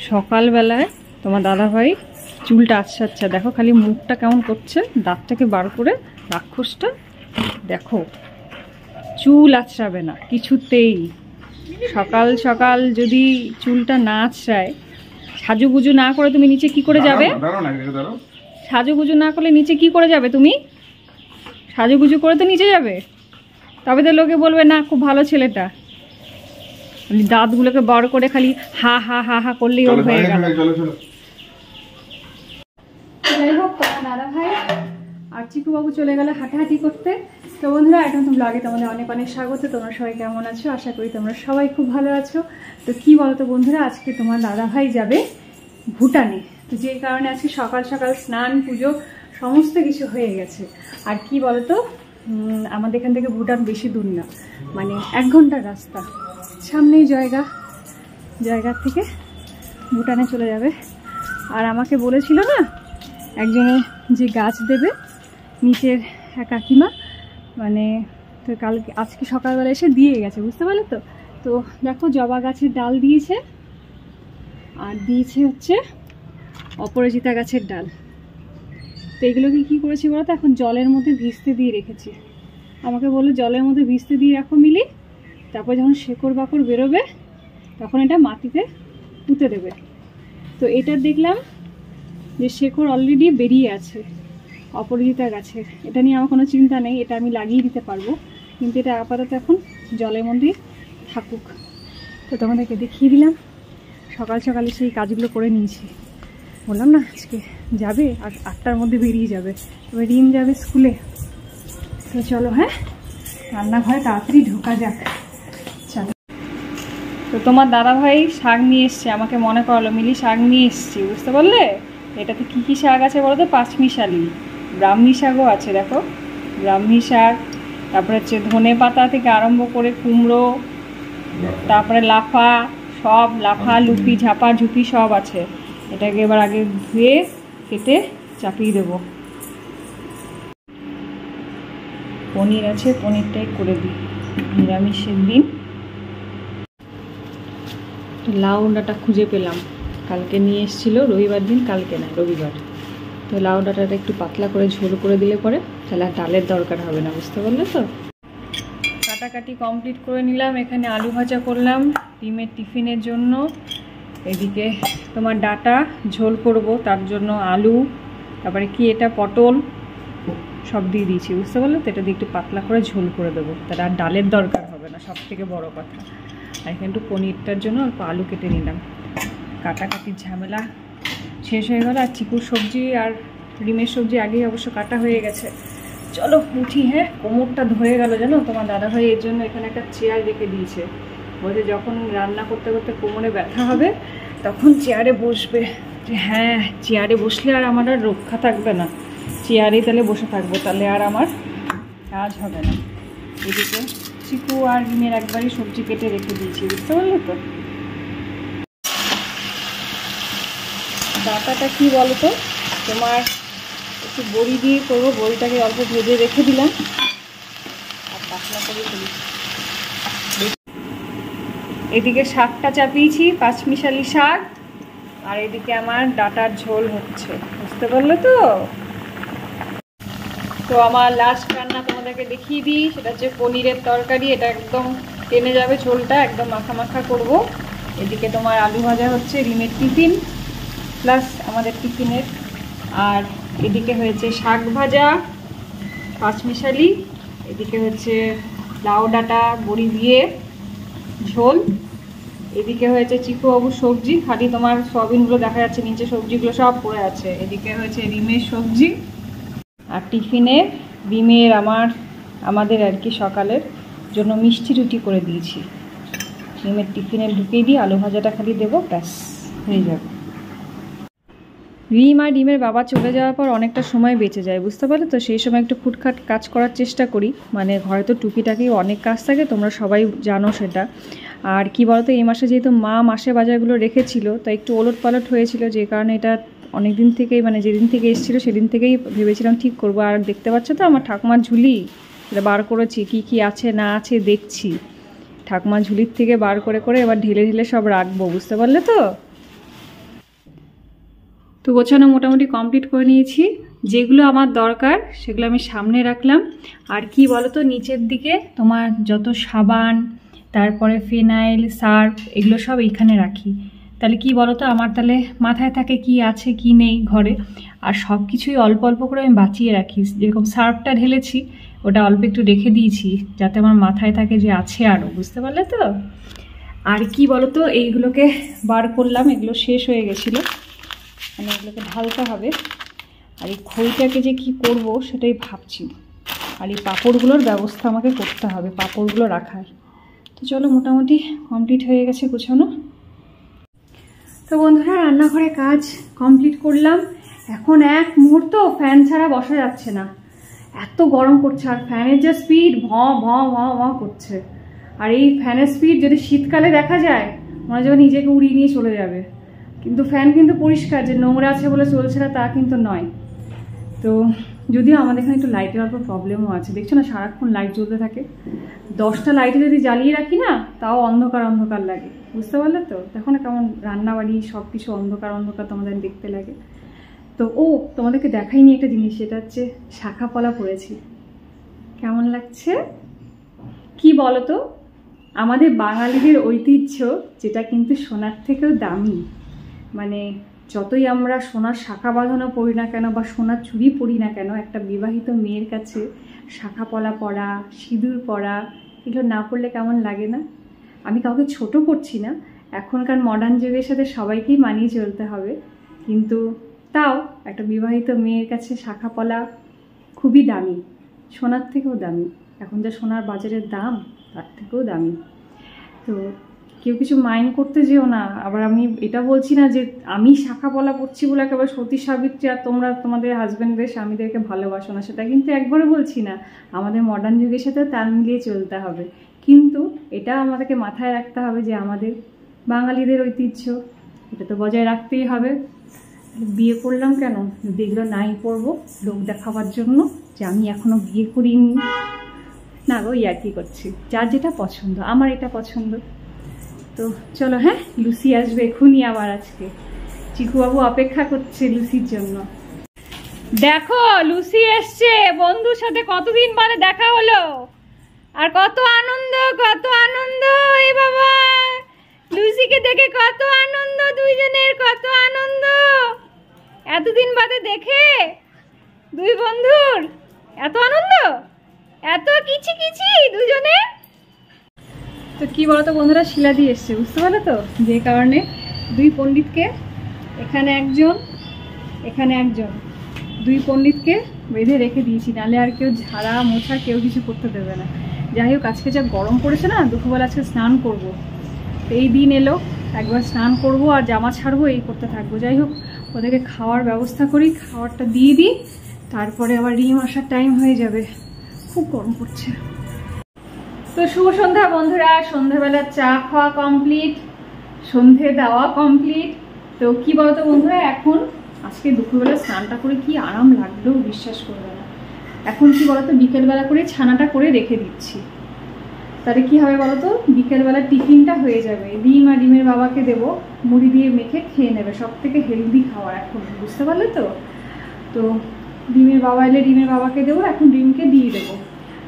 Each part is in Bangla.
সকালবেলায় তোমার দাদাভাই চুলটা আচ্ছা দেখো, খালি মুখটা কেমন করছে, দাঁতটাকে বার করে রাক্ষসটা দেখো, চুল আঁচড়াবে না কিছুতেই। সকাল সকাল যদি চুলটা না আঁচড়ায়, সাজুগুজু না করে তুমি নিচে কি করে যাবে? সাজুগুজু না করলে নিচে কি করে যাবে তুমি? সাজুগুজু করে তো নিচে যাবে, তবে তো লোকে বলবে না খুব ভালো ছেলেটা। দাঁতগুলোকে বড় করে খালি হা হা হা হা করলেই ওর হয়ে গেল। যাই হোক, দাদা ভাই আর চিকু বাবু চলে গেলে হাঁটাহাঁটি করতে। তো বন্ধুরা, এখন তো ব্লগে তোমাদের অনেক অনেক স্বাগত। তোমরা সবাই কেমন আছো? আশা করি তোমরা সবাই খুব ভালো আছো। তো কি বলতো বন্ধুরা, আজকে তোমার দাদা ভাই যাবে ভুটানে। তো যে কারণে আজকে সকাল সকাল স্নান পুজো সমস্ত কিছু হয়ে গেছে। আর কি বলতো, আমাদের এখান থেকে ভুটান বেশি দূর না, মানে 1 ঘন্টার রাস্তা, সামনেই জায়গার থেকে ভুটানে চলে যাবে। আর আমাকে বলেছিল না একজনে যে গাছ দেবে নিচের কাকিমা, মানে তো আজকে সকালবেলা এসে দিয়ে গেছে, বুঝতে পারলে তো। তো দেখো জবা গাছের ডাল দিয়েছে, আর দিয়েছে হচ্ছে অপরাজিতা গাছের ডাল। তো এগুলোকে কী করেছি বলো তো, এখন জলের মধ্যে ভিজতে দিয়ে রেখেছি। আমাকে বললো জলের মধ্যে ভিজতে দিয়ে রাখো মিলি, তারপর যখন শেকড় বাকড় বেরোবে তখন এটা মাটিতে পুঁতে দেবে। তো এটা দেখলাম যে শেকড় অলরেডি বেরিয়ে আছে অপরাজিতা গাছের। এটা নিয়ে আমার কোনো চিন্তা নেই, এটা আমি লাগিয়ে দিতে পারবো, কিন্তু এটা আপাতত এখন জলের মধ্যেই থাকুক। তো তোমাদেরকে দেখিয়ে দিলাম, সকাল সকালে সেই কাজগুলো করে নিয়েছি। বললাম না আজকে যাবে, আর 8টার মধ্যে বেরিয়ে যাবে, তবে রিম যাবে স্কুলে। তো চলো, হ্যাঁ রান্নাঘরে তাড়াতাড়ি ঢোকা যাক। চলো। তো তোমার দাদাভাই শাক নিয়ে এসছে, আমাকে মনে করলো মিলি শাক নিয়ে এসছি, বুঝতে পারলে। এটাতে কী কী শাক আছে বলো তো? পাঁচমিশালি, ব্রাহ্মী শাকও আছে, দেখো ব্রাহ্মী শাক, তারপরে হচ্ছে ধনে পাতা থেকে আরম্ভ করে কুমড়ো, তারপরে লাফা, সব লাফা লুপি ঝাপা ঝুপি সব আছে। এটাকে এবার আগে ধুয়ে কেটে চাপিয়ে দেবো। পনির আছে, পনিরটাই করে দিই নিরামিষের দিন। লাউ ডাঁটা খুঁজে পেলাম, কালকে নিয়ে এসেছিল, রবিবার দিন, কালকে না রবিবার। তো লাউ ডাঁটাটা একটু পাতলা করে ঝোল করে দিলে পরে তাহলে আর ডালের দরকার হবে না, বুঝতে পারলে তো। কাটাকাটি কমপ্লিট করে নিলাম। এখানে আলু ভাজা করলাম ডিমের টিফিনের জন্য। এদিকে তোমার ডাঁটা ঝোল করব, তার জন্য আলু, তারপরে কি এটা পটল সব দিয়ে দিয়েছি, বুঝতে পারলে তো। এটা দিয়ে একটু পাতলা করে ঝোল করে দেবো, তাহলে আর ডালের দরকার হবে না, সব থেকে বড় কথা। আর এখানে একটু পনিরটার জন্য অল্প আলু কেটে নিলাম। কাটাকাটির ঝামেলা শেষ হয়ে গেল। আর চিকুর সবজি আর ডিমের সবজি আগেই অবশ্য কাটা হয়ে গেছে। চলো উঠি, হ্যাঁ কোমরটা ধরে গেল জানো। তোমার দাদাভাই এর জন্য এখানে একটা চেয়ার রেখে দিয়েছে, বলছে যখন রান্না করতে করতে কোমরে ব্যথা হবে তখন চেয়ারে বসবে। যে হ্যাঁ, চেয়ারে বসলে আর আমার আর রক্ষা থাকবে না, চেয়ারেই তাহলে বসে থাকবো, তাহলে আর আমার কাজ হবে না। এদিকে চিকু আর ডিমের একবারই সবজি কেটে রেখে দিয়েছি, বুঝতে পারলে তো। ডাঁটাটা কি বলো তো, তোমার একটু বড়ি দিয়ে করবো, বড়িটাকে অল্প ভেজে রেখে দিলাম আর পাতলা করে ফেলি। এদিকে শাকটা চাপিয়েছি, পাঁচমিশালি শাক, আর এদিকে আমার ডাঁটার ঝোল হচ্ছে, বুঝতে পারলে তো। তো আমার লাস্ট রান্না তোমাদেরকে দেখিয়ে দিই, সেটা হচ্ছে পনিরের তরকারি। এটা একদম টেনে যাবে ঝোলটা, একদম মাখা মাখা করবো। এদিকে তোমার আলু ভাজা হচ্ছে, ডিমের টিফিন প্লাস আমাদের টিফিনের। আর এদিকে হয়েছে শাক ভাজা পাঁচমিশালি, এদিকে হচ্ছে লাউ ডাঁটা বড়ি দিয়ে ঝোল, এদিকে হয়েছে চিকু বাবুর সবজি, খালি তোমার সয়াবিনগুলো দেখা যাচ্ছে নিচে, সবজিগুলো সব পড়ে আছে। এদিকে হয়েছে ডিমের সবজি, আর টিফিনে ডিমের আমাদের আর কি সকালের জন্য মিষ্টি রুটি করে দিয়েছি। ডিমের টিফিনে ঢুকিয়ে দিয়ে আলু ভাজাটা খালি দেবো, ব্যাস হয়ে যাবে। রিম আর ডিমের বাবা চলে যাওয়ার পর অনেকটা সময় বেঁচে যায়, বুঝতে পারলে তো। সেই সময় একটু ফুটখাট কাজ করার চেষ্টা করি, মানে ঘরে তো টুকিটাকি অনেক কাজ থাকে, তোমরা সবাই জানো সেটা। আর কি বলতো, এই মাসে যেহেতু মা মাসে বাজারগুলো রেখেছিল, তাই একটু ওলট পালট হয়েছিল, যে কারণে এটা অনেক দিন থেকেই, মানে যেদিন থেকে এসেছিলো সেদিন থেকেই ভেবেছিলাম ঠিক করবো। আর দেখতে পাচ্ছ তো আমার ঠাকুমার ঝুলি, এটা বার করেছি, কি কি আছে না আছে দেখছি। ঠাকুমার ঝুলির থেকে বার করে করে এবার ঢেলে ঢেলে সব রাখবো, বুঝতে পারলে তো। তো গোছানো মোটামুটি কমপ্লিট করে নিয়েছি। যেগুলো আমার দরকার সেগুলো আমি সামনে রাখলাম। আর কি বলো তো, নিচের দিকে তোমার যত সাবান, তারপরে ফিনাইল, সার্ফ, এগুলো সব এইখানে রাখি। তাহলে কি বলো তো, আমার তাহলে মাথায় থাকে কি আছে কি নেই ঘরে। আর সব কিছুই অল্প অল্প করে আমি বাঁচিয়ে রাখি। যেরকম সার্ফটা ঢেলেছি, ওটা অল্প একটু রেখে দিয়েছি যাতে আমার মাথায় থাকে যে আছে আরও, বুঝতে পারলে তো। আর কি বলো তো, এইগুলোকে বার করলাম, এগুলো শেষ হয়ে গেছিলো, মানে এগুলোকে ঢালতে হবে। আর এই খইটাকে যে কি করব সেটাই ভাবছি। আর এই পাঁপড়গুলোর ব্যবস্থা আমাকে করতে হবে, পাঁপড়গুলো রাখার। তো চলো, মোটামুটি কমপ্লিট হয়ে গেছে গোছানো। তো বন্ধুরা, রান্নাঘরে কাজ কমপ্লিট করলাম। এখন এক মুহূর্ত ফ্যান ছাড়া বসা যাচ্ছে না, এত গরম করছে। আর ফ্যানের যে স্পিড ভ ভ ভ ভ করছে। আর এই ফ্যানের স্পিড যদি শীতকালে দেখা যায়, মনে হয় নিজেকে উড়িয়ে নিয়ে চলে যাবে। কিন্তু ফ্যান কিন্তু পরিষ্কার, যে নোংরা আছে বলে চলছে না তা কিন্তু নয়। তো যদিও আমাদের এখানে একটু লাইটের অল্প প্রবলেমও আছে, দেখছো না সারাক্ষণ লাইট জ্বলতে থাকে। 10টা লাইটে যদি জ্বালিয়ে রাখি না, তাও অন্ধকার অন্ধকার লাগে, বুঝতে পারলে তো। দেখো না কেমন রান্নাবাড়ি সব কিছু অন্ধকার অন্ধকার তোমাদের দেখতে লাগে। তো তোমাদেরকে দেখাইনি একটা জিনিস, সেটা হচ্ছে শাখা পলা পরেছি। কেমন লাগছে কি বলো তো। আমাদের বাঙালিদের ঐতিহ্য, যেটা কিন্তু সোনার থেকেও দামি। মানে যতই আমরা সোনার শাখা বাঁধানো পরি না কেন বা সোনার চুড়ি পরি না কেন, একটা বিবাহিত মেয়ের কাছে শাখা পলা পরা, সিঁদুর পরা, এগুলো না পরলে কেমন লাগে না। আমি কাউকে ছোট করছি না, এখনকার মডার্ন যুগের সাথে সবাইকেই মানিয়ে চলতে হবে। কিন্তু তাও একটা বিবাহিত মেয়ের কাছে শাখা পলা খুবই দামি, সোনার থেকেও দামি। এখন যা সোনার বাজারের দাম, তার থেকেও দামি। তো কেউ কিছু মাইন্ড করতে যেও না। আবার আমি এটা বলছি না যে আমি শাখা পলা পরছি বলে একেবারে সতী সাবিত্রী আর তোমরা তোমাদের হাজব্যান্ডদের স্বামীদেরকে ভালোবাসো না, সেটা কিন্তু একবারও বলছি না। আমাদের মডার্ন যুগের সাথে তাল মিলিয়ে চলতে হবে। কিন্তু এটা আমাদেরকে মাথায় রাখতে হবে যে আমাদের বাঙালিদের ঐতিহ্য, এটা তো বজায় রাখতেই হবে। বিয়ে করলাম কেন, যদি এগুলো নাই পরবো লোক দেখাবার জন্য যে আমি এখনো বিয়ে করিনি না গো, আর কি করছি। যার যেটা পছন্দ, আমার এটা পছন্দ। তো চলো, হ্যাঁ, লুসি আসবে এখনই আবার। আজকে চিকুবাবু অপেক্ষা করছে লুসির জন্য। দেখো লুসি এসছে, বন্ধুর সাথে কতদিন পরে দেখা হলো। আর কত আনন্দ, কত আনন্দ। এ বাবা, লুসিকে দেখে কত আনন্দ, দুইজনের কত আনন্দ। এতদিন বাদে দেখে দুই বন্ধুর এত আনন্দ, এত কিচি কিচি দুজনে। তো কি বলতো বন্ধুরা, শিলা দিয়ে এসছে, বুঝতে পারলো তো। যে কারণে দুই পণ্ডিতকে, এখানে একজন এখানে একজন, দুই পণ্ডিতকে বেঁধে রেখে দিয়েছি, নাহলে আর কেউ ঝাড়া মোছা কেউ কিছু করতে দেবে না। যাই হোক, আজকে যা গরম পড়েছে না, দুপুরবেলা আজকে স্নান করব। এই দিন এলো, একবার স্নান করব আর জামা ছাড়বো, এই করতে থাকবো। যাই হোক, ওদেরকে খাওয়ার ব্যবস্থা করি, খাওয়ারটা দিয়ে দিই, তারপরে আবার রিম আসার টাইম হয়ে যাবে। খুব গরম পড়ছে। তো শুভ সন্ধ্যা বন্ধুরা, সন্ধ্যাবেলা চা খাওয়া কমপ্লিট, সন্ধে দেওয়া কমপ্লিট। তো কি বলতো বন্ধুরা, এখন আজকে দুপুরবেলা স্নানটা করে কি আরাম লাগলেও বিশ্বাস করবে না। এখন কি বলতো, বিকেলবেলা করে ছানাটা করে রেখে দিচ্ছি। তাহলে কি হবে বলতো, বিকেলবেলা টিফিনটা হয়ে যাবে। ডিম আর ডিমের বাবাকে দেবো, মুড়ি দিয়ে মেখে খেয়ে নেবে। সব থেকে হেলদি খাওয়া এখন, বুঝতে পারলে তো। তো ডিমের বাবা এলে ডিমের বাবাকে দেবো, এখন ডিমকে দিয়ে দেবো।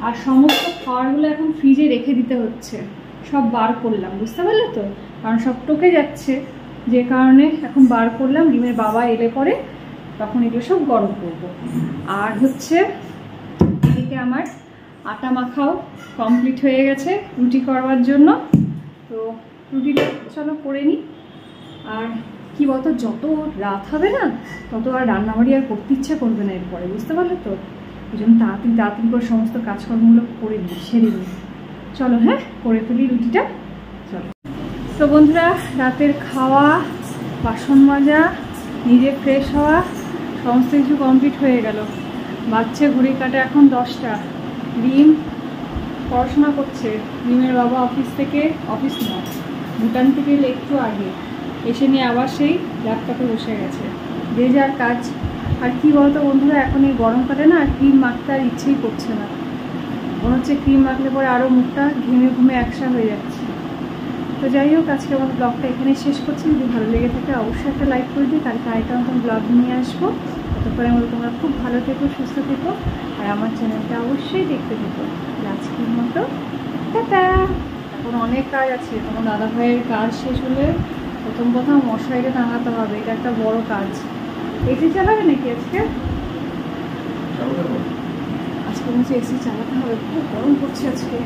আর সমস্ত খাবারগুলো এখন ফ্রিজে রেখে দিতে হচ্ছে, সব বার করলাম, বুঝতে পারলে তো। কারণ সব টকে যাচ্ছে, যে কারণে এখন বার করলাম। ডিমের বাবা এলে পরে তখন এগুলো সব গরম করবো। আর হচ্ছে এদিকে আমার আটা মাখাও কমপ্লিট হয়ে গেছে রুটি করবার জন্য। তো রুটিটা চলো করে নিই। আর কি বলতো, যত রাত হবে না, তত আর রান্নাবাড়ি আর করতে ইচ্ছা করবে না এরপরে, বুঝতে পারলে তো। এই জন্য তাড়াতাড়ি তাড়াতাড়ি করে সমস্ত কাজকর্মগুলো করে নিই, সেরে নিই। চলো, হ্যাঁ, করে ফেলি রুটিটা, চলো। তো বন্ধুরা, রাতের খাওয়া, বাসন মাজা, নিজে ফ্রেশ হওয়া, সমস্ত কিছু কমপ্লিট হয়ে গেল। বাচ্চা ঘড়ি কাটে এখন 10টা। রিম পড়াশোনা করছে। রিমের বাবা অফিস নয়, ভুটান থেকে এলে একটু আগে এসে নিয়ে আবার সেই ল্যাপটপে বসে গেছে, যে যার কাজ। আর কি বলতো বন্ধুরা, এখন এই গরমকালে না ক্রিম মাখতে আর ইচ্ছেই করছে না। মনে হচ্ছে ক্রিম মাখলে পরে আরও মুখটা ঘেমে ঘুমে একসা হয়ে যাচ্ছে। তো যাই হোক, আজকে আমার ব্লগটা এখানেই শেষ করছি। যদি ভালো লেগে থাকে অবশ্যই একটা লাইক করে দিই। কালকে আরেকটা নতুন ব্লগ নিয়ে আসবো। ততক্ষণে আমরা তোমরা খুব ভালো থেকো, সুস্থ থেকো, আর আমার চ্যানেলটা অবশ্যই দেখতে থেকো। আজকের মতো টাটা। এখন অনেক কাজ আছে। তোমার দাদা ভাইয়ের কাজ শেষ হলে প্রথম মশারিটা টাঙাতে হবে। এটা একটা বড় কাজ। এসি চালাবে নাকি আজকে? আজকে মনে হচ্ছে এসি চালাতে হবে, খুব গরম পড়ছে আজকে।